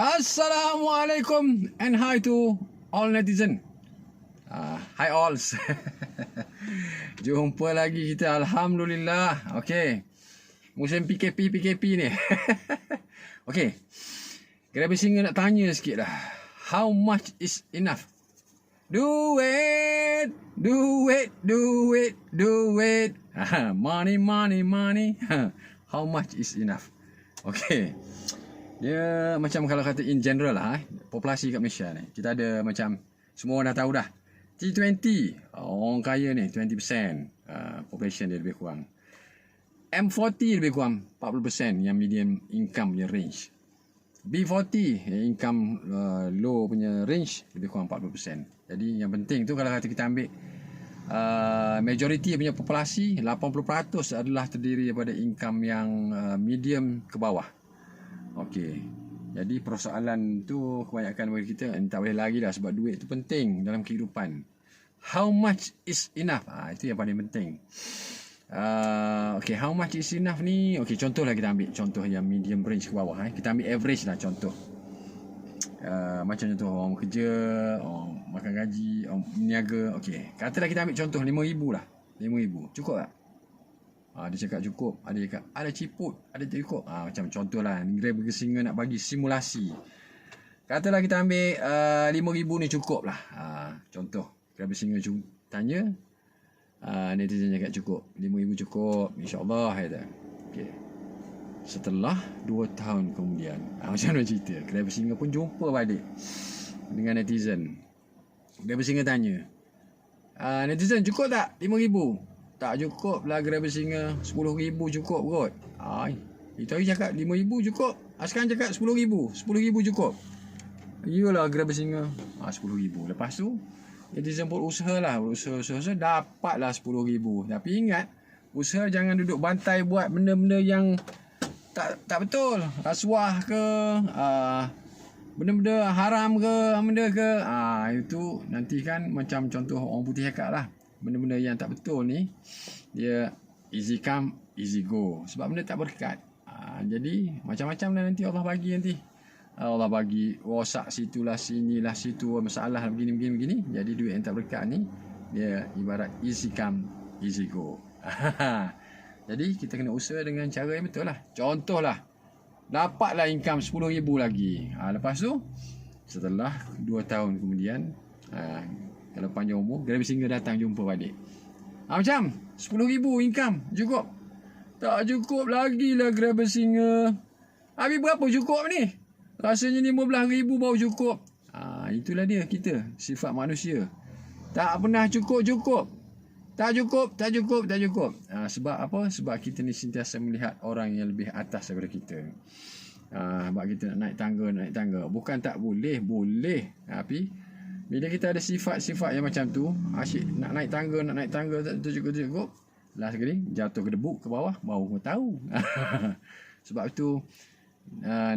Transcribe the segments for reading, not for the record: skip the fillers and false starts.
Assalamualaikum and hi to all netizen. Hi all. Jumpa lagi kita, alhamdulillah. Okey. Musim PKP ni. Okey. Grabber Singer nak tanya sikit lah. How much is enough? Do it. Money. How much is enough? Okey. Dia macam kalau kata in general lah, populasi kat Malaysia ni. Kita ada macam, semua orang dah tahu dah. T20, orang kaya ni 20%, population dia lebih kurang. M40 lebih kurang 40% yang medium income punya range. B40 income low punya range lebih kurang 40%. Jadi yang penting tu kalau kata kita ambil majority punya populasi 80% adalah terdiri daripada income yang medium ke bawah. Okey. Jadi persoalan tu kebanyakan bagi kita tak boleh lagi dah, sebab duit tu penting dalam kehidupan. How much is enough? Itu yang paling penting. Okey, how much is enough ni? Okey, contohlah kita ambil contoh yang medium range ke bawah. Kita ambil average lah contoh. Macam contoh orang kerja, orang makan gaji, orang meniaga. Okey, katalah kita ambil contoh 5,000 lah. 5,000. Cukup tak? Dia cakap cukup, ada cakap ada ciput, ada tak cukup. Macam contoh lah, Grabber Singer nak bagi simulasi. Katalah kita ambil 5,000 ni cukup lah. Contoh, Grabber Singer tanya, netizen cakap cukup, 5,000 cukup, insyaAllah. Okay. Setelah 2 tahun kemudian, macam mana cerita? Grabber Singer pun jumpa balik dengan netizen. Grabber Singer tanya, netizen cukup tak 5,000? Tak cukup lah Grabber Singer, 10,000 cukup kot. Itu hari cakap 5,000 cukup, sekarang cakap 10,000. 10,000 cukup. Iyalah Grabber Singer, 10,000. Lepas tu netizen pun usaha dapatlah 10,000. Tapi ingat, usaha jangan duduk bantai buat benda-benda yang tak betul. Rasuah ke, benda-benda haram ke, benda ke. Itu nanti kan macam contoh orang putih cakap lah. Benda-benda yang tak betul ni, dia easy come, easy go. Sebab benda tak berkat. Jadi macam-macam lah nanti Allah bagi nanti. Allah bagi rosak situlah, sinilah, situ, masalah begini. Jadi duit yang tak berkat ni, dia ibarat easy come, easy go. Jadi kita kena usaha dengan cara yang betul lah. Contohlah, dapatlah income 10,000 lagi. Lepas tu, setelah 2 tahun kemudian, kalau panjang umur, Grabber Singer datang jumpa balik. Macam 10,000 income cukup? Tak cukup lagi lah Grabber Singer. Habis berapa cukup ni? Rasanya 15,000 baru cukup. Itulah dia kita, sifat manusia. Tak pernah cukup. Tak cukup. Sebab apa? Sebab kita ni sentiasa melihat orang yang lebih atas daripada kita. Sebab kita nak naik tangga. Bukan tak boleh. Tapi bila kita ada sifat-sifat yang macam tu, asyik nak naik tangga tak cukup. Last sekali jatuh ke debuk ke bawah, baru kau tahu. Sebab itu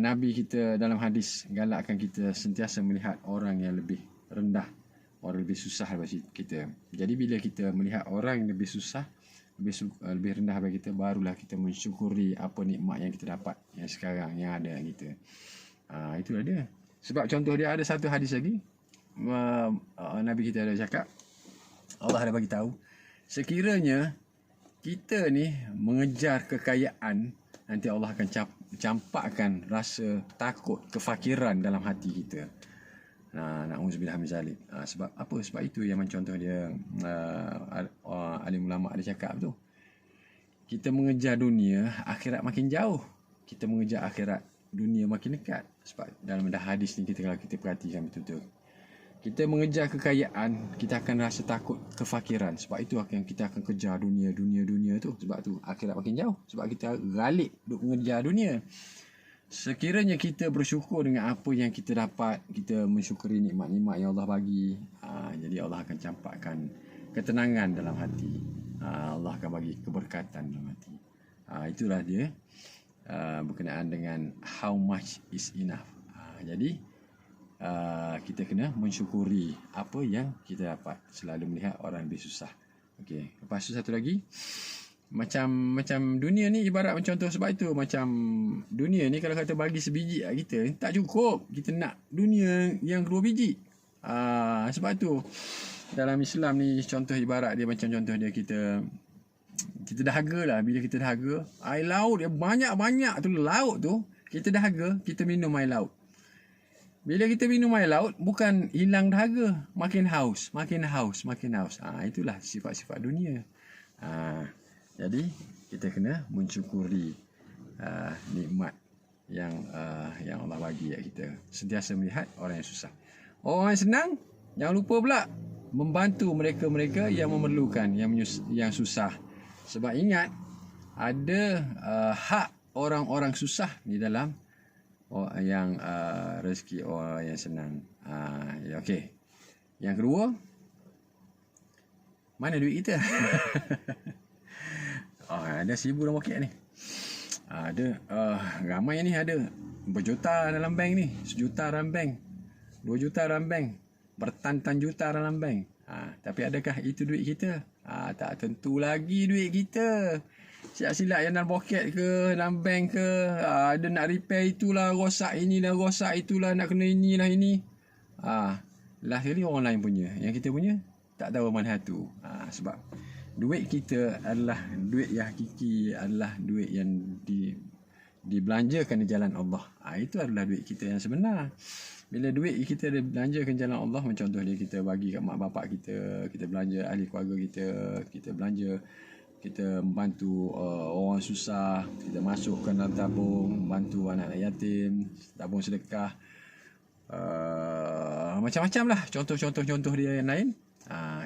Nabi kita dalam hadis galakkan kita sentiasa melihat orang yang lebih rendah, orang lebih susah daripada kita. Jadi bila kita melihat orang yang lebih susah, lebih rendah daripada kita, barulah kita mensyukuri apa nikmat yang kita dapat yang sekarang yang ada kita. Itulah dia. Sebab contoh dia ada satu hadis lagi. Nabi kita ada cakap, Allah ada bagi tahu, sekiranya kita ni mengejar kekayaan, nanti Allah akan campakkan rasa takut, kefakiran dalam hati kita. Na'udzubillah min zalik. Sebab apa? Sebab itu yang contoh dia, alim ulama ada cakap tu, kita mengejar dunia, akhirat makin jauh. Kita mengejar akhirat, dunia makin dekat. Sebab dalam hadis ni kalau kita perhatikan betul-betul, kita mengejar kekayaan, kita akan rasa takut kefakiran. Sebab itu kita akan kejar dunia tu. Sebab tu akhirat makin jauh. Sebab kita galik duk mengejar dunia. Sekiranya kita bersyukur dengan apa yang kita dapat, kita mensyukuri nikmat-nikmat yang Allah bagi, jadi Allah akan campakkan ketenangan dalam hati. Allah akan bagi keberkatan dalam hati. Itulah dia berkenaan dengan how much is enough. Jadi kita kena mensyukuri apa yang kita dapat, selalu melihat orang lebih susah. Okey, lepas tu satu lagi, macam dunia ni ibarat macam contoh, sebab itu macam dunia ni kalau kata bagi sebiji kat kita tak cukup, kita nak dunia yang 2 biji. Sebab tu dalam Islam ni contoh ibarat dia macam contoh dia kita dahaga lah. Bila kita dahaga, air laut dia banyak-banyak tu, laut tu kita dahaga, kita minum air laut. Bila kita minum air laut, bukan hilang dahaga, makin haus. Itulah sifat-sifat dunia. Jadi kita kena mensyukuri nikmat yang Allah bagi kat kita. Sentiasa melihat orang yang susah. Orang yang senang, jangan lupa pula membantu mereka-mereka yang memerlukan, yang susah. Sebab ingat, ada hak orang-orang susah di dalam yang rezeki orang yang senang. Okey. Yang kedua, mana duit kita? Ada 1,000 dalam poket ni. Ada ramai ni, ada berjuta dalam bank ni, 1 juta dalam bank, 2 juta dalam bank, bertan-tan juta dalam bank. Tapi adakah itu duit kita? Tak tentu lagi duit kita. Silap-silap yang dalam poket ke, dalam bank ke, ada nak repair itulah, rosak inilah, rosak itulah, nak kena inilah ini. Last kali orang lain punya, yang kita punya tak tahu mana satu. Sebab duit kita adalah duit yang hakiki, adalah duit yang dibelanjakan di jalan Allah. Itu adalah duit kita yang sebenar. Bila duit kita dibelanjakan jalan Allah, macam contoh dia, kita bagi kat mak bapak kita, kita belanja ahli keluarga kita belanja, kita membantu orang susah, kita masukkan dalam tabung, membantu anak-anak yatim, tabung sedekah, macam-macam lah contoh-contoh dia yang lain.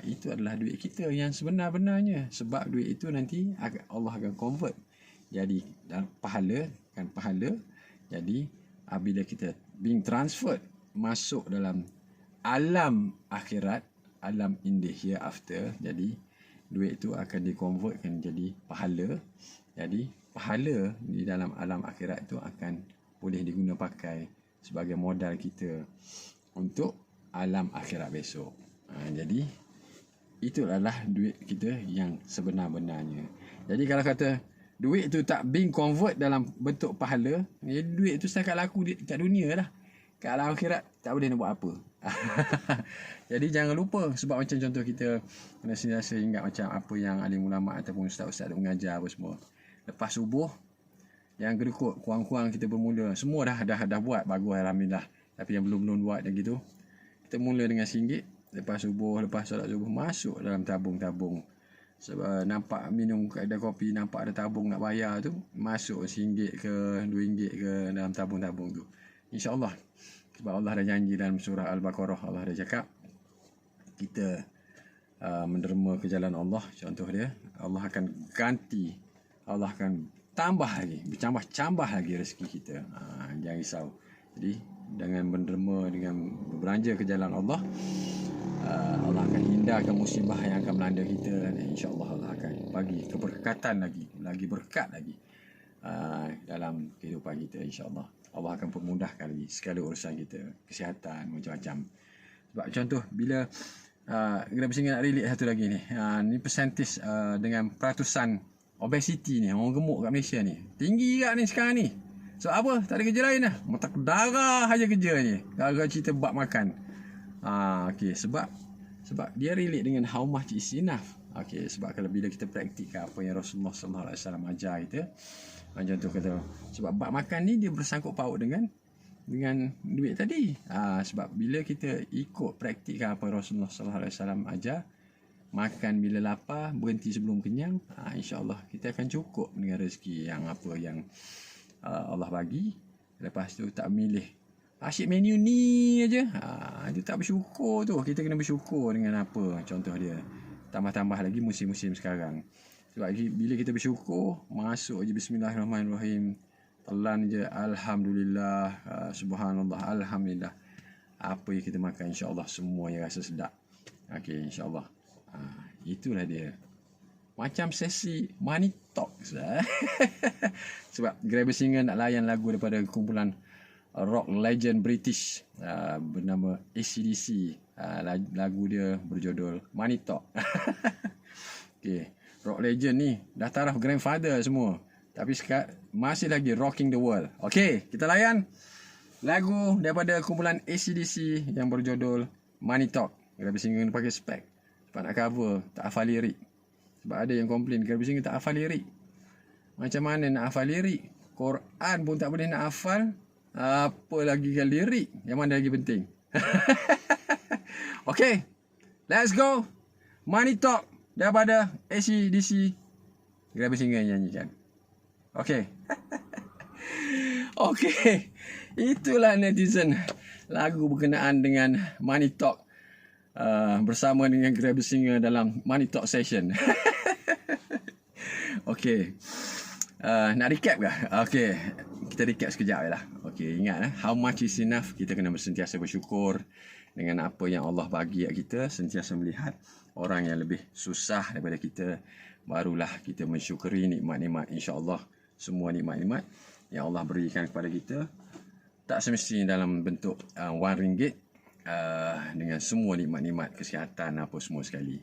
Itu adalah duit kita yang sebenar-benarnya. Sebab duit itu nanti Allah akan convert jadi pahala. Jadi bila kita being transferred masuk dalam alam akhirat, alam in the hereafter, jadi duit itu akan dikonvertkan jadi pahala. Jadi pahala di dalam alam akhirat itu akan boleh diguna pakai sebagai modal kita untuk alam akhirat besok. Jadi itu adalah duit kita yang sebenar-benarnya. Jadi kalau kata duit itu tak being convert dalam bentuk pahala, duit itu setakat laku kat dunia dah. Kat alam akhirat tak boleh nak buat apa. Jadi jangan lupa, sebab macam contoh kita kena sentiasa ingat macam apa yang alim ulama ataupun ustaz-ustaz mengajar apa semua. Lepas subuh, yang kedekut kurang-kurang kita bermula, semua dah buat, bagus alhamdulillah. Tapi yang belum buat lagi tu, kita mula dengan RM1. Lepas subuh, lepas solat subuh, masuk dalam tabung-tabung. Sebab nampak minum kedai kopi, nampak ada tabung nak bayar tu, masuk RM1 ke RM2 ke dalam tabung-tabung tu. InsyaAllah. Sebab Allah dah janji dalam surah Al-Baqarah, Allah dah cakap kita menderma ke jalan Allah. Contoh dia, Allah akan ganti, Allah akan tambah lagi, bercambah lagi rezeki kita. Jangan risau. Jadi dengan menderma, dengan berbelanja ke jalan Allah, Allah akan hindarkan musibah yang akan melanda kita, dan insya-Allah Allah akan bagi keberkatan lagi berkat lagi dalam kehidupan kita. InsyaAllah Allah akan permudahkan lagi segala urusan kita, kesihatan, macam-macam. Sebab contoh bila kita mesti nak relate satu lagi ni, ni persentage dengan peratusan obesity ni, orang gemuk kat Malaysia ni tinggi kat ni sekarang ni. Sebab apa? Tak ada kerja lain lah, mata darah aja kerja ni, gara-gara cerita bab makan. Okey, sebab dia relate dengan how much is enough. Okey, sebab kalau bila kita praktikkan apa yang Rasulullah sallallahu alaihi wasallam ajar kita, macam tu kata, sebab bab makan ni dia bersangkut paut dengan duit tadi. Sebab bila kita ikut praktikkan apa Rasulullah sallallahu alaihi wasallam ajar, makan bila lapar, berhenti sebelum kenyang, insya-Allah kita akan cukup dengan rezeki yang apa yang Allah bagi. Lepas tu tak milih asyik menu ni aja, itu tak bersyukur tu. Kita kena bersyukur dengan apa, contoh dia. Tambah-tambah lagi musim-musim sekarang. Sebab bila kita bersyukur, masuk je bismillahirrahmanirrahim, telan je alhamdulillah, subhanallah, alhamdulillah. Apa yang kita makan insya-Allah semua yang rasa sedap. Okey, insya-Allah. Itulah dia. Macam sesi Money Talks. Sebab Grabber Singer nak layan lagu daripada kumpulan rock legend British bernama AC/DC. Lagu dia berjudul Money Talk. Okay. rock legend ni. Dah taraf grandfather semua. Tapi sekarang masih lagi rocking the world. Okay, kita layan lagu daripada kumpulan AC/DC yang berjudul Money Talk. Grabe Singer pakai spek. Sebab nak cover, tak hafal lirik. Sebab ada yang komplain, Grabe Singer tak hafal lirik. Macam mana nak hafal lirik? Quran pun tak boleh nak hafal. Apa lagi kan lirik? Yang mana lagi penting? Okay, let's go. Money Talk daripada AC/DC. Grabe Singer nyanyikan. Okay. Okay. Itulah netizen lagu berkenaan dengan Money Talk bersama dengan Grabe Singer dalam Money Talk session. Okay. Nak recap ke? Okay. Kita recap sekejap je lah. Okay, ingat how much is enough. Kita kena sentiasa bersyukur dengan apa yang Allah bagi kat kita. Sentiasa melihat orang yang lebih susah daripada kita. Barulah kita mensyukuri nikmat-nikmat, insya-Allah. Semua nikmat-nikmat yang Allah berikan kepada kita tak semestinya dalam bentuk RM1 dengan semua nikmat-nikmat kesihatan apa semua sekali.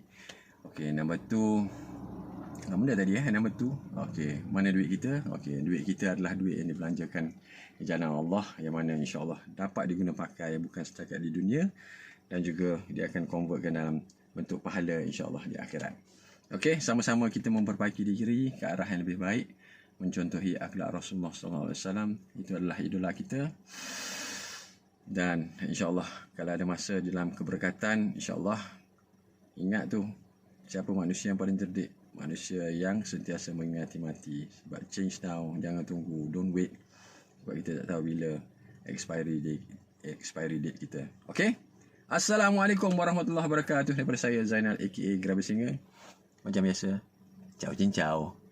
Okey, nombor 2. Apa benda tadi nombor 2. Okey, mana duit kita? Okey, duit kita adalah duit yang dibelanjakan di jalan Allah, yang mana insya-Allah dapat diguna pakai bukan setakat di dunia, dan juga dia akan convertkan dalam bentuk pahala insya-Allah di akhirat. Okey, sama-sama kita memperbaiki diri ke arah yang lebih baik, mencontohi akhlak Rasulullah SAW. Itu adalah idola kita. Dan insya-Allah kalau ada masa dalam keberkatan, insya-Allah ingat tu, siapa manusia yang paling cerdik? Manusia yang sentiasa mengingati mati. Sebab change now, jangan tunggu, don't wait. Sebab kita tak tahu bila expiry date kita. Okey? Assalamualaikum warahmatullahi wabarakatuh. Daripada saya Zainal aka Grabe Singer. Macam biasa, ciao cincau.